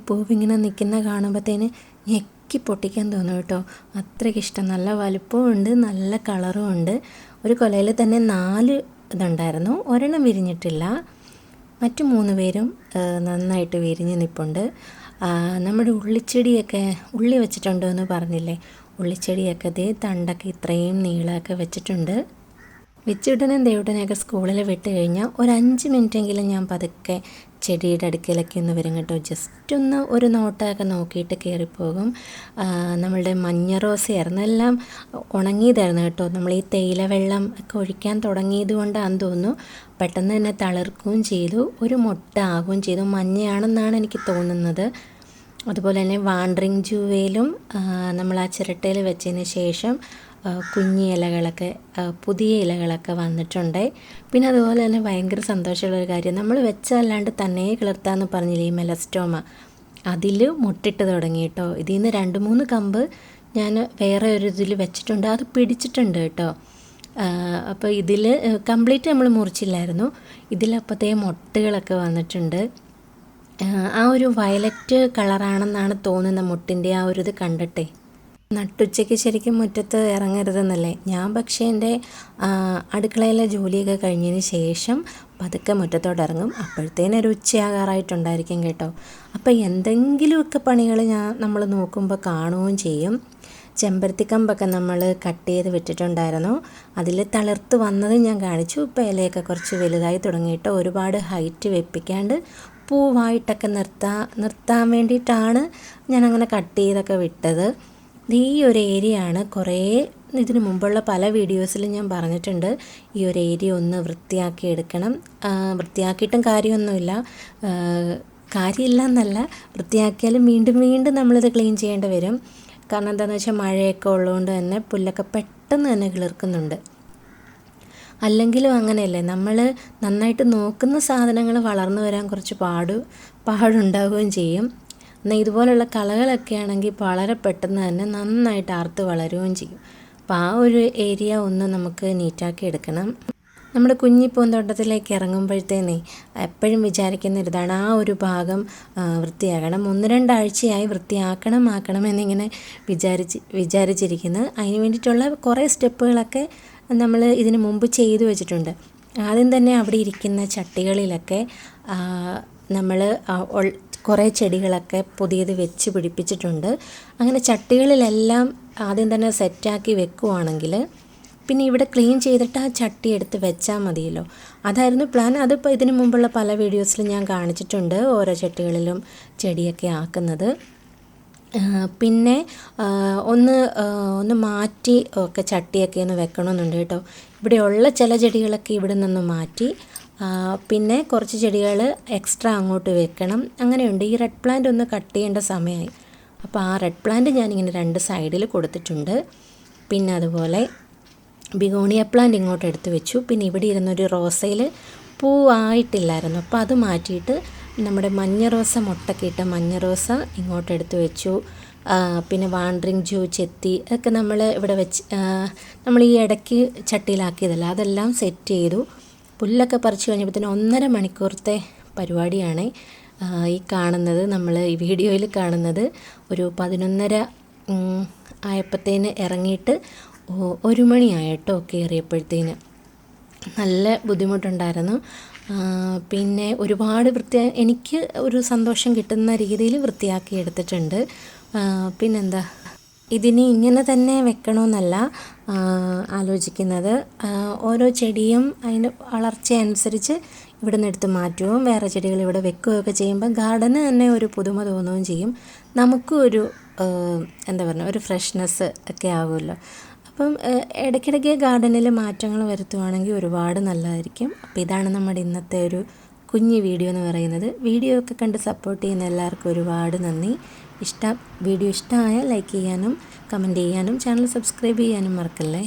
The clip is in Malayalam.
പൂവിങ്ങനെ നിൽക്കുന്ന കാണുമ്പോഴത്തേന് ഞെക്കി പൊട്ടിക്കാൻ തോന്നും കേട്ടോ. അത്രയ്ക്കിഷ്ടം. നല്ല വലുപ്പവും ഉണ്ട്, നല്ല കളറും ഉണ്ട്. ഒരു കുലയിൽ തന്നെ 4 ഇതുണ്ടായിരുന്നു. ഒരെണ്ണം വിരിഞ്ഞിട്ടില്ല. മറ്റു 3 പേരും നന്നായിട്ട് വിരിഞ്ഞ് നിൽപ്പുണ്ട്. നമ്മുടെ ഉള്ളിച്ചെടിയൊക്കെ ഉള്ളി വെച്ചിട്ടുണ്ടോ എന്ന് പറഞ്ഞില്ലേ, ഉള്ളിച്ചെടിയൊക്കെ ദേ തണ്ടൊക്കെ ഇത്രയും നീളമൊക്കെ വെച്ചിട്ടുണ്ട്. വിച്ചുടനും ദേവുടനെയൊക്കെ സ്കൂളിൽ വിട്ട് കഴിഞ്ഞാൽ ഒരു 5 മിനിറ്റെങ്കിലും ഞാൻ പതുക്കെ ചെടിയുടെ അടുക്കലൊക്കെ ഒന്ന് വരും കേട്ടോ. ജസ്റ്റ് ഒന്ന് ഒരു നോട്ടമൊക്കെ നോക്കിയിട്ട് കയറിപ്പോകും. നമ്മളുടെ മഞ്ഞ റോസയായിരുന്നു, എല്ലാം ഉണങ്ങിയതായിരുന്നു കേട്ടോ. നമ്മൾ ഈ തേയില വെള്ളം ഒക്കെ ഒഴിക്കാൻ തുടങ്ങിയത് കൊണ്ടാണെന്ന് തോന്നുന്നു പെട്ടെന്ന് തന്നെ തളിർക്കുകയും ചെയ്തു, ഒരു മുട്ട ആകുകയും ചെയ്തു. മഞ്ഞയാണെന്നാണ് എനിക്ക് തോന്നുന്നത്. അതുപോലെ തന്നെ വാണ്ടറിങ് ജൂവേലും നമ്മൾ ആ ചിരട്ടയിൽ വെച്ചതിന് ശേഷം കുഞ്ഞി ഇലകളൊക്കെ, പുതിയ ഇലകളൊക്കെ വന്നിട്ടുണ്ട്. പിന്നെ അതുപോലെ തന്നെ ഭയങ്കര സന്തോഷമുള്ളൊരു കാര്യം, നമ്മൾ വെച്ചല്ലാണ്ട് തന്നെ കിളിർത്താന്ന് പറഞ്ഞില്ലേ ഈ മെലസ്റ്റോമ, അതിൽ മുട്ടിട്ട് തുടങ്ങി കേട്ടോ. ഇതിൽ നിന്ന് 2-3 കമ്പ് ഞാൻ വേറെ ഒരു ഇതിൽ വെച്ചിട്ടുണ്ട്, അത് പിടിച്ചിട്ടുണ്ട് കേട്ടോ. അപ്പോൾ ഇതിൽ കംപ്ലീറ്റ് നമ്മൾ മുറിച്ചില്ലായിരുന്നു. ഇതിലപ്പോഴത്തേ മുട്ടുകളൊക്കെ വന്നിട്ടുണ്ട്. ആ ഒരു വയലറ്റ് കളറാണെന്നാണ് തോന്നുന്ന മുട്ടിൻ്റെ ആ ഒരു ഇത് കണ്ടിട്ടേ. നട്ടുച്ചയ്ക്ക് ശരിക്കും മുറ്റത്ത് ഇറങ്ങരുതെന്നല്ലേ. ഞാൻ പക്ഷേ എൻ്റെ അടുക്കളയിലെ ജോലിയൊക്കെ കഴിഞ്ഞതിന് ശേഷം പതുക്കെ മുറ്റത്തോട്ട് ഇറങ്ങും. അപ്പോഴത്തേനൊരു ഉച്ചയാകാറായിട്ടുണ്ടായിരിക്കും കേട്ടോ. അപ്പോൾ എന്തെങ്കിലുമൊക്കെ പണികൾ നമ്മൾ നോക്കുമ്പോൾ കാണുകയും ചെയ്യും. ചെമ്പരത്തിക്കമ്പൊക്കെ നമ്മൾ കട്ട് ചെയ്ത് വിട്ടിട്ടുണ്ടായിരുന്നു, അതിൽ തളിർത്ത് വന്നത് ഞാൻ കാണിച്ചു. ഇപ്പോൾ ഇലയൊക്കെ കുറച്ച് വലുതായി തുടങ്ങിയിട്ട് ഒരുപാട് ഹൈറ്റ് വെപ്പിക്കാണ്ട് പൂവായിട്ടൊക്കെ നിർത്താൻ വേണ്ടിയിട്ടാണ് ഞാനങ്ങനെ കട്ട് ചെയ്തൊക്കെ വിട്ടത്. ഈ ഒരു ഏരിയ ആണ്. കുറേ ഇതിന് മുമ്പുള്ള പല വീഡിയോസിലും ഞാൻ പറഞ്ഞിട്ടുണ്ട്, ഈ ഒരു ഏരിയ ഒന്ന് വൃത്തിയാക്കി എടുക്കണം. വൃത്തിയാക്കിയിട്ടും കാര്യമൊന്നുമില്ല, കാര്യമില്ല എന്നല്ല, വൃത്തിയാക്കിയാലും വീണ്ടും വീണ്ടും നമ്മളിത് ക്ലീൻ ചെയ്യേണ്ടി വരും. കാരണം എന്താണെന്ന് വെച്ചാൽ മഴയൊക്കെ ഉള്ളതുകൊണ്ട് തന്നെ പുല്ലൊക്കെ പെട്ടെന്ന് തന്നെ കിളിർക്കുന്നുണ്ട്. അല്ലെങ്കിലും അങ്ങനെയല്ലേ, നമ്മൾ നന്നായിട്ട് നോക്കുന്ന സാധനങ്ങൾ വളർന്നു വരാൻ കുറച്ച് പാടുണ്ടാവുകയും ചെയ്യും. എന്നാൽ ഇതുപോലുള്ള കളകളൊക്കെ ആണെങ്കിൽ വളരെ പെട്ടെന്ന് തന്നെ നന്നായിട്ട് ആർത്ത് വളരുകയും ചെയ്യും. അപ്പോൾ ആ ഒരു ഏരിയ ഒന്ന് നമുക്ക് നീറ്റാക്കി എടുക്കണം. നമ്മുടെ കുഞ്ഞി പൂന്തോട്ടത്തിലേക്ക് ഇറങ്ങുമ്പോഴത്തേനേ എപ്പോഴും വിചാരിക്കുന്ന ഇതാണ്, ആ ഒരു ഭാഗം വൃത്തിയാക്കണം. 1-2 ആഴ്ചയായി വൃത്തിയാക്കണം എന്നിങ്ങനെ വിചാരിച്ചിരിക്കുന്നത്. അതിന് വേണ്ടിയിട്ടുള്ള കുറേ സ്റ്റെപ്പുകളൊക്കെ നമ്മൾ ഇതിന് മുമ്പ് ചെയ്തു വെച്ചിട്ടുണ്ട്. ആദ്യം തന്നെ അവിടെ ഇരിക്കുന്ന ചട്ടികളിലൊക്കെ നമ്മൾ കുറേ ചെടികളൊക്കെ പുതിയത് വെച്ച് പിടിപ്പിച്ചിട്ടുണ്ട്. അങ്ങനെ ചട്ടികളിലെല്ലാം ആദ്യം തന്നെ സെറ്റാക്കി വെക്കുവാണെങ്കിൽ പിന്നെ ഇവിടെ ക്ലീൻ ചെയ്തിട്ട് ആ ചട്ടി എടുത്ത് വെച്ചാൽ മതിയല്ലോ. അതായിരുന്നു പ്ലാൻ. അതിപ്പോൾ ഇതിനു മുമ്പുള്ള പല വീഡിയോസിലും ഞാൻ കാണിച്ചിട്ടുണ്ട്, ഓരോ ചട്ടികളിലും ചെടിയൊക്കെ ആക്കുന്നത്. പിന്നെ ഒന്ന് മാറ്റി ഒക്കെ ചട്ടിയൊക്കെ ഒന്ന് വെക്കണമെന്നുണ്ട് കേട്ടോ. ഇവിടെയുള്ള ചില ചെടികളൊക്കെ ഇവിടെ നിന്ന് മാറ്റി, പിന്നെ കുറച്ച് ചെടികൾ എക്സ്ട്രാ അങ്ങോട്ട് വെക്കണം. അങ്ങനെയുണ്ട്. ഈ റെഡ് പ്ലാന്റ് ഒന്ന് കട്ട് ചെയ്യേണ്ട സമയമായി. അപ്പോൾ ആ റെഡ് പ്ലാന്റ് ഞാനിങ്ങനെ 2 സൈഡിൽ കൊടുത്തിട്ടുണ്ട്. പിന്നെ അതുപോലെ ബിഗോണിയ പ്ലാന്റ് ഇങ്ങോട്ട് എടുത്ത് വെച്ചു. പിന്നെ ഇവിടെ ഇരുന്നൊരു റോസയിൽ പൂവായിട്ടില്ലായിരുന്നു, അപ്പോൾ അത് മാറ്റിയിട്ട് നമ്മുടെ മഞ്ഞ റോസ, മുട്ടൊക്കെ ഇട്ട മഞ്ഞ റോസ ഇങ്ങോട്ട് എടുത്ത് വെച്ചു. പിന്നെ വാണ്ടറിങ് ജൂ, ചെത്തി ഒക്കെ നമ്മൾ ഇവിടെ വെച്ച് നമ്മൾ ഈ ഇടയ്ക്ക് ചട്ടിയിലാക്കിയതല്ല, അതെല്ലാം സെറ്റ് ചെയ്തു. പുല്ലൊക്കെ പറിച്ച് കഴിഞ്ഞപ്പോഴത്തേന് 1.5 മണിക്കൂറത്തെ പരിപാടിയാണ് ഈ കാണുന്നത്. നമ്മൾ ഈ വീഡിയോയിൽ കാണുന്നത് ഒരു 11:30 ആയപ്പോഴത്തേന് ഇറങ്ങിയിട്ട് 1 മണിയായിട്ടോ കയറിയപ്പോഴത്തേന്. നല്ല ബുദ്ധിമുട്ടുണ്ടായിരുന്നു. പിന്നെ ഒരുപാട് എനിക്ക് ഒരു സന്തോഷം കിട്ടുന്ന രീതിയിൽ വൃത്തിയാക്കി എടുത്തിട്ടുണ്ട്. പിന്നെന്താ, ഇതിന് ഇങ്ങനെ തന്നെ വെക്കണമെന്നല്ല ആലോചിക്കുന്നത്. ഓരോ ചെടിയും അതിൻ്റെ വളർച്ച അനുസരിച്ച് ഇവിടെ നിന്ന് എടുത്ത് മാറ്റുകയും വേറെ ചെടികൾ ഇവിടെ വെക്കുകയൊക്കെ ചെയ്യുമ്പോൾ ഗാർഡന് തന്നെ ഒരു പുതുമ തോന്നുകയും ചെയ്യും. നമുക്കും ഒരു ഒരു ഫ്രഷ്നെസ് ഒക്കെ ആകുമല്ലോ. അപ്പം ഇടയ്ക്കിടയ്ക്ക് ഗാർഡനിൽ മാറ്റങ്ങൾ വരുത്തുവാണെങ്കിൽ ഒരുപാട് നല്ലതായിരിക്കും. അപ്പോൾ ഇതാണ് നമ്മുടെ ഇന്നത്തെ ഒരു കുഞ്ഞു വീഡിയോ എന്ന് പറയുന്നത്. വീഡിയോ ഒക്കെ കണ്ട് സപ്പോർട്ട് ചെയ്യുന്ന എല്ലാവർക്കും ഒരുപാട് നന്ദി. വീഡിയോ ഇഷ്ടമായാൽ ലൈക്ക് ചെയ്യാനും കമൻറ്റ് ചെയ്യാനും ചാനൽ സബ്സ്ക്രൈബ് ചെയ്യാനും മറക്കല്ലേ.